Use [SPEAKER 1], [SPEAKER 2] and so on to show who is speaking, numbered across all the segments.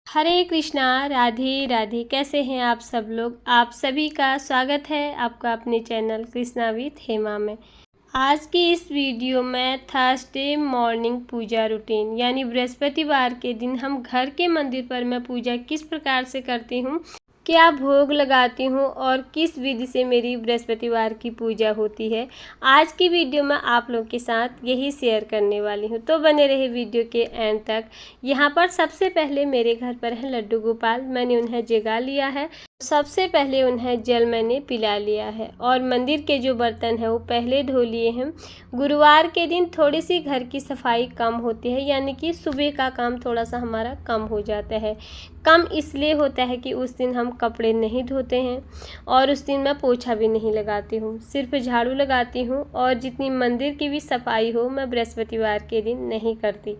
[SPEAKER 1] हरे कृष्णा, राधे राधे। कैसे हैं आप सब लोग? आप सभी का स्वागत है आपका अपने चैनल कृष्णा विथ हेमा में। आज की इस वीडियो में थर्सडे मॉर्निंग पूजा रूटीन यानी बृहस्पतिवार के दिन हम घर के मंदिर पर मैं पूजा किस प्रकार से करती हूँ, क्या भोग लगाती हूँ और किस विधि से मेरी बृहस्पतिवार की पूजा होती है, आज की वीडियो में आप लोग के साथ यही शेयर करने वाली हूँ। तो बने रहे वीडियो के एंड तक। यहाँ पर सबसे पहले मेरे घर पर है लड्डू गोपाल। मैंने उन्हें जगा लिया है। सबसे पहले उन्हें जल मैंने पिला लिया है और मंदिर के जो बर्तन है वो पहले धो लिए हैं। गुरुवार के दिन थोड़ी सी घर की सफाई कम होती है, यानी कि सुबह का काम थोड़ा सा हमारा कम हो जाता है। कम इसलिए होता है कि उस दिन हम कपड़े नहीं धोते हैं और उस दिन मैं पोछा भी नहीं लगाती हूँ, सिर्फ झाड़ू लगाती हूँ। और जितनी मंदिर की भी सफाई हो मैं बृहस्पतिवार के दिन नहीं करती।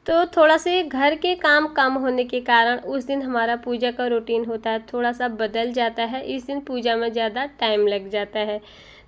[SPEAKER 1] तो थोड़ा से घर के काम कम होने के कारण उस दिन हमारा पूजा का रूटीन होता है थोड़ा सा बदल जाता है। इस दिन पूजा में ज़्यादा टाइम लग जाता है।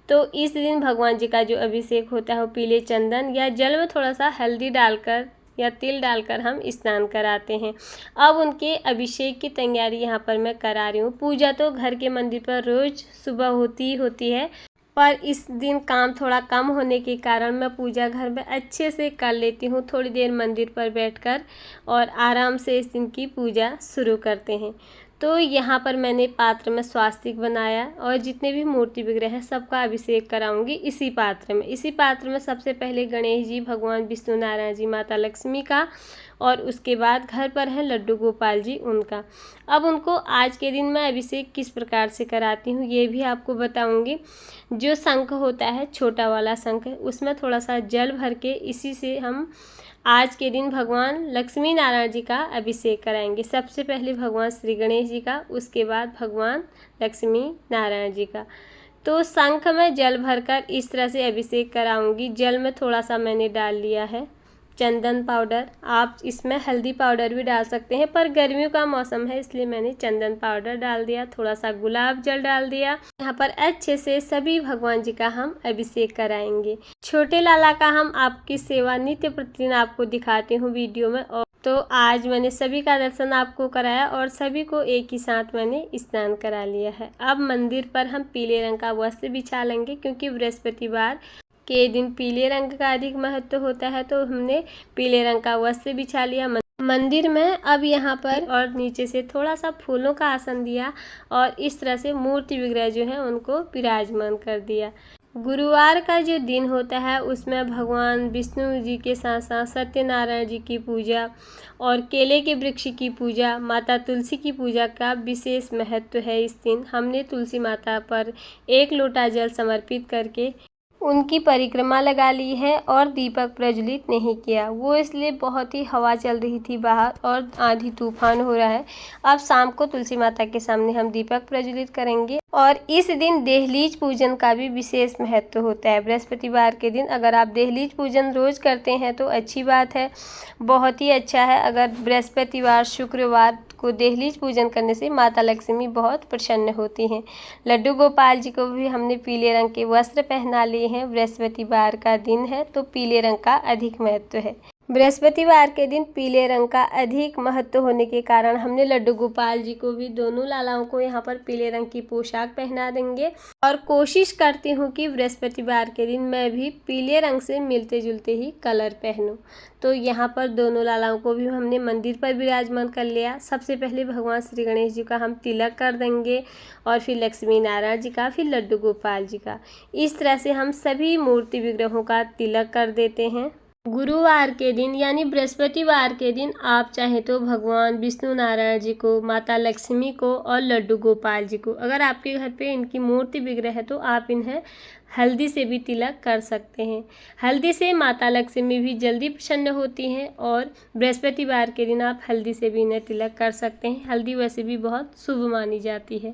[SPEAKER 1] तो इस दिन भगवान जी का जो अभिषेक होता है वो पीले चंदन या जल में थोड़ा सा हल्दी डालकर या तिल डालकर हम स्नान कराते हैं। अब उनके अभिषेक की तैयारी यहाँ पर मैं करा रही हूँ। पूजा तो घर के मंदिर पर रोज़ सुबह होती ही होती है, पर इस दिन काम थोड़ा कम होने के कारण मैं पूजा घर में अच्छे से कर लेती हूँ। थोड़ी देर मंदिर पर बैठकर और आराम से इस दिन की पूजा शुरू करते हैं। तो यहाँ पर मैंने पात्र में स्वास्तिक बनाया और जितने भी मूर्ति विग्रह हैं सबका अभिषेक कराऊंगी इसी पात्र में। इसी पात्र में सबसे पहले गणेश जी, भगवान विष्णु नारायण जी, माता लक्ष्मी का, और उसके बाद घर पर है लड्डू गोपाल जी उनका। अब उनको आज के दिन मैं अभिषेक किस प्रकार से कराती हूँ ये भी आपको बताऊंगी। जो शंख होता है, छोटा वाला शंख, उसमें थोड़ा सा जल भर के इसी से हम आज के दिन भगवान लक्ष्मी नारायण जी का अभिषेक कराएंगे। सबसे पहले भगवान श्री गणेश जी का, उसके बाद भगवान लक्ष्मी नारायण जी का। तो शंख में जल भरकर इस तरह से अभिषेक कराऊंगी। जल में थोड़ा सा मैंने डाल लिया है चंदन पाउडर। आप इसमें हल्दी पाउडर भी डाल सकते हैं, पर गर्मियों का मौसम है इसलिए मैंने चंदन पाउडर डाल दिया। थोड़ा सा गुलाब जल डाल दिया। यहाँ पर अच्छे से सभी भगवान जी का हम अभिषेक कराएंगे। छोटे लाला का हम आपकी सेवा नित्य प्रतिदिन आपको दिखाते हूँ वीडियो में। और तो आज मैंने सभी का दर्शन आपको कराया और सभी को एक ही साथ मैंने स्नान करा लिया है। अब मंदिर पर हम पीले रंग का वस्त्र बिछा लेंगे, क्योंकि बृहस्पतिवार के दिन पीले रंग का अधिक महत्व होता है। तो हमने पीले रंग का वस्त्र बिछा लिया मंदिर में। अब यहाँ पर और नीचे से थोड़ा सा फूलों का आसन दिया और इस तरह से मूर्ति विग्रह जो है उनको विराजमान कर दिया। गुरुवार का जो दिन होता है उसमें भगवान विष्णु जी के साथ साथ सत्यनारायण जी की पूजा और केले के वृक्ष की पूजा, माता तुलसी की पूजा का विशेष महत्व है। इस दिन हमने तुलसी माता पर 1 लोटा जल समर्पित करके उनकी परिक्रमा लगा ली है और दीपक प्रज्वलित नहीं किया। वो इसलिए बहुत ही हवा चल रही थी बाहर और आंधी तूफान हो रहा है। अब शाम को तुलसी माता के सामने हम दीपक प्रज्वलित करेंगे। और इस दिन देहलीज पूजन का भी विशेष महत्व होता है। बृहस्पतिवार के दिन अगर आप देहलीज पूजन रोज करते हैं तो अच्छी बात है, बहुत ही अच्छा है। अगर बृहस्पतिवार, शुक्रवार को देहलीज पूजन करने से माता लक्ष्मी बहुत प्रसन्न होती हैं। लड्डू गोपाल जी को भी हमने पीले रंग के वस्त्र पहना लिए हैं। बृहस्पतिवार का दिन है तो पीले रंग का अधिक महत्व है। बृहस्पतिवार के दिन पीले रंग का अधिक महत्व होने के कारण हमने लड्डू गोपाल जी को भी, दोनों लालाओं को यहाँ पर पीले रंग की पोशाक पहना देंगे। और कोशिश करती हूँ कि बृहस्पतिवार के दिन मैं भी पीले रंग से मिलते जुलते ही कलर पहनूं। तो यहाँ पर दोनों लालाओं को भी हमने मंदिर पर विराजमान कर लिया। सबसे पहले भगवान श्री गणेश जी का हम तिलक कर देंगे और फिर लक्ष्मी नारायण जी का, फिर लड्डू गोपाल जी का। इस तरह से हम सभी मूर्ति विग्रहों का तिलक कर देते हैं। गुरुवार के दिन यानी बृहस्पतिवार के दिन आप चाहे तो भगवान विष्णु नारायण जी को, माता लक्ष्मी को और लड्डू गोपाल जी को, अगर आपके घर पे इनकी मूर्ति विग्रह है तो आप इन्हें हल्दी से भी तिलक कर सकते हैं। हल्दी से माता लक्ष्मी भी जल्दी प्रसन्न होती हैं और बृहस्पतिवार के दिन आप हल्दी से भी इन्हें तिलक कर सकते हैं। हल्दी वैसे भी बहुत शुभ मानी जाती है।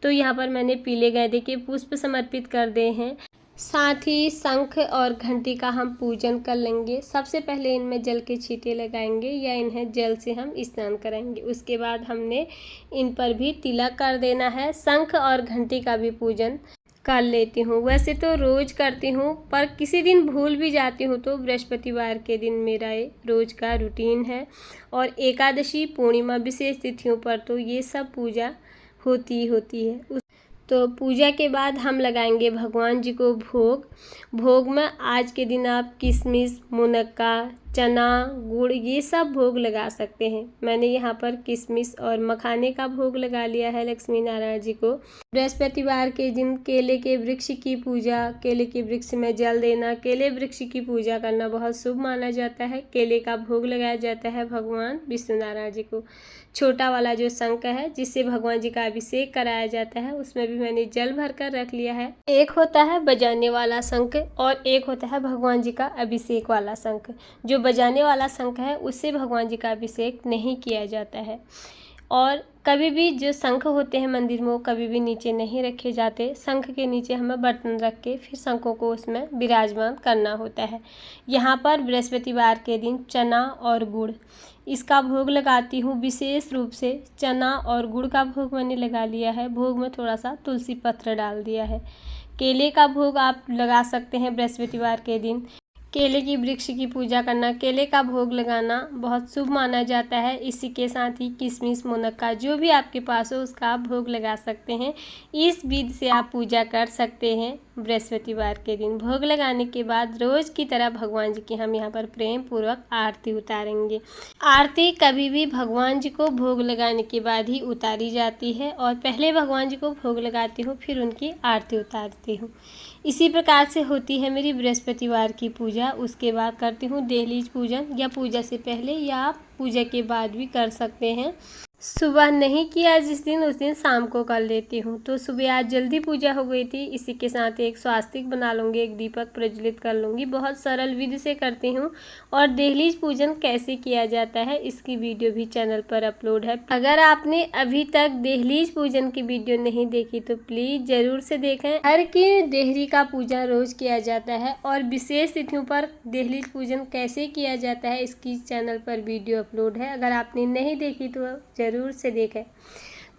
[SPEAKER 1] तो यहाँ पर मैंने पीले गेंदे के पुष्प समर्पित कर दिए हैं। साथ ही शंख और घंटी का हम पूजन कर लेंगे। सबसे पहले इनमें जल के छींटे लगाएंगे या इन्हें जल से हम स्नान कराएंगे। उसके बाद हमने इन पर भी तिलक कर देना है। शंख और घंटी का भी पूजन कर लेती हूँ। वैसे तो रोज़ करती हूँ, पर किसी दिन भूल भी जाती हूँ तो बृहस्पतिवार के दिन मेरा ये रोज़ का रूटीन है। और एकादशी, पूर्णिमा, विशेष तिथियों पर तो ये सब पूजा होती ही होती है। तो पूजा के बाद हम लगाएंगे भगवान जी को भोग। भोग में आज के दिन आप किशमिश, मुनक्का, चना, गुड़ ये सब भोग लगा सकते हैं। मैंने यहाँ पर किशमिश और मखाने का भोग लगा लिया है लक्ष्मी नारायण जी को। बृहस्पतिवार के दिन केले के वृक्ष की पूजा, केले के वृक्ष में जल देना, केले वृक्ष की पूजा करना बहुत शुभ माना जाता है। केले का भोग लगाया जाता है भगवान विष्णु नारायण जी को। छोटा वाला जो शंख है जिससे भगवान जी का अभिषेक कराया जाता है, उसमें भी मैंने जल भर कर रख लिया है। एक होता है बजाने वाला शंख और एक होता है भगवान जी का अभिषेक वाला शंख। जो बजाने वाला शंख है उससे भगवान जी का अभिषेक नहीं किया जाता है। और कभी भी जो शंख होते हैं मंदिर में वो कभी भी नीचे नहीं रखे जाते। शंख के नीचे हमें बर्तन रख के फिर शंखों को उसमें विराजमान करना होता है। यहाँ पर बृहस्पतिवार के दिन चना और गुड़ इसका भोग लगाती हूँ। विशेष रूप से चना और गुड़ का भोग मैंने लगा लिया है। भोग में थोड़ा सा तुलसी पत्र डाल दिया है। केले का भोग आप लगा सकते हैं बृहस्पतिवार के दिन। केले की वृक्ष की पूजा करना, केले का भोग लगाना बहुत शुभ माना जाता है। इसी के साथ ही किशमिश, मुनक्का जो भी आपके पास हो उसका आप भोग लगा सकते हैं। इस विधि से आप पूजा कर सकते हैं बृहस्पतिवार के दिन। भोग लगाने के बाद रोज़ की तरह भगवान जी की हम यहाँ पर प्रेम पूर्वक आरती उतारेंगे। आरती कभी भी भगवान जी को भोग लगाने के बाद ही उतारी जाती है और पहले भगवान जी को भोग लगाती हूँ फिर उनकी आरती उतारती हूँ। इसी प्रकार से होती है मेरी बृहस्पतिवार की पूजा। उसके बाद करती हूँ दहलीज पूजन, या पूजा से पहले या आप पूजा के बाद भी कर सकते हैं। सुबह नहीं किया जिस दिन उस दिन शाम को कर लेती हूँ। तो सुबह आज जल्दी पूजा हो गई थी। इसी के साथ एक स्वास्तिक बना लूँगी, एक दीपक प्रज्वलित कर लूँगी। बहुत सरल विधि से करती हूँ। और दहलीज पूजन कैसे किया जाता है इसकी वीडियो भी चैनल पर अपलोड है। अगर आपने अभी तक दहलीज पूजन की वीडियो नहीं देखी तो प्लीज़ ज़रूर से देखें। हर की देहरी का पूजा रोज़ किया जाता है और विशेष तिथियों पर दहलीज पूजन कैसे किया जाता है इसकी चैनल पर वीडियो अपलोड है। अगर आपने नहीं देखी तो ज़रूर से देखें।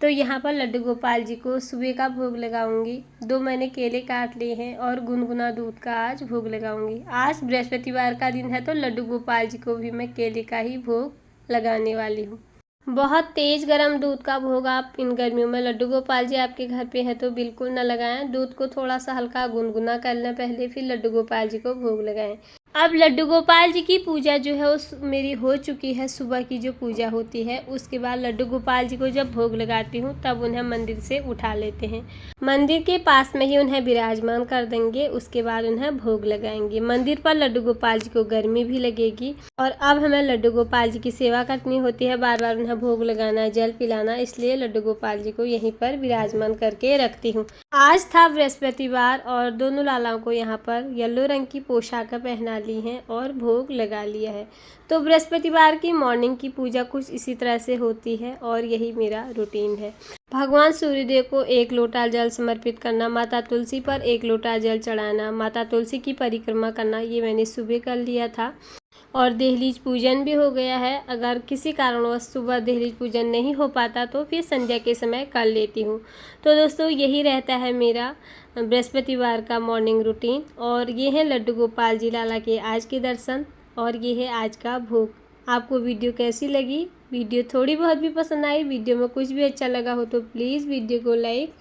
[SPEAKER 1] तो यहाँ पर लड्डू गोपाल जी को सुबह का भोग लगाऊंगी। 2 मैंने केले काट लिए हैं और गुनगुना दूध का आज भोग लगाऊंगी। आज बृहस्पतिवार का दिन है तो लड्डू गोपाल जी को भी मैं केले का ही भोग लगाने वाली हूँ। बहुत तेज़ गर्म दूध का भोग आप इन गर्मियों में लड्डू गोपाल जी आपके घर पे है तो बिल्कुल ना लगाएं। दूध को थोड़ा सा हल्का गुनगुना कर लें पहले, फिर लड्डू गोपाल जी को भोग लगाएं। अब लड्डू गोपाल जी की पूजा जो है उस मेरी हो चुकी है। सुबह की जो पूजा होती है उसके बाद लड्डू गोपाल जी को जब भोग लगाती हूँ तब उन्हें मंदिर से उठा लेते हैं। मंदिर के पास में ही उन्हें विराजमान कर देंगे, उसके बाद उन्हें भोग लगाएंगे। मंदिर पर लड्डू गोपाल जी को गर्मी भी लगेगी। और अब हमें लड्डू गोपाल जी की सेवा करनी होती है, बार बार उन्हें भोग लगाना, जल पिलाना, इसलिए लड्डू गोपाल जी को यहीं पर विराजमान करके रखती हूँ। आज था बृहस्पतिवार और दोनों लालाओं को यहाँ पर येलो रंग की पोशाक पहना ली है और भोग लगा लिया है। तो बृहस्पतिवार की मॉर्निंग की पूजा कुछ इसी तरह से होती है और यही मेरा रूटीन है। भगवान सूर्यदेव को 1 लोटा जल समर्पित करना, माता तुलसी पर 1 लोटा जल चढ़ाना, माता तुलसी की परिक्रमा करना, ये मैंने सुबह कर लिया था। और दहलीज पूजन भी हो गया है। अगर किसी कारणवश सुबह दहलीज पूजन नहीं हो पाता तो फिर संध्या के समय कर लेती हूँ। तो दोस्तों यही रहता है मेरा बृहस्पतिवार का मॉर्निंग रूटीन। और ये है लड्डू गोपाल जी लाला के आज के दर्शन और ये है आज का भोग। आपको वीडियो कैसी लगी? वीडियो थोड़ी बहुत भी पसंद आई, वीडियो में कुछ भी अच्छा लगा हो तो प्लीज़ वीडियो को लाइक,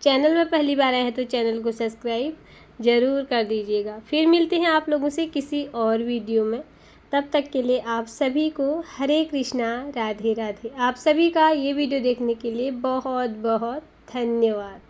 [SPEAKER 1] चैनल में पहली बार आए हैं तो चैनल को सब्सक्राइब ज़रूर कर दीजिएगा। फिर मिलते हैं आप लोगों से किसी और वीडियो में। तब तक के लिए आप सभी को हरे कृष्णा, राधे राधे। आप सभी का ये वीडियो देखने के लिए बहुत बहुत धन्यवाद।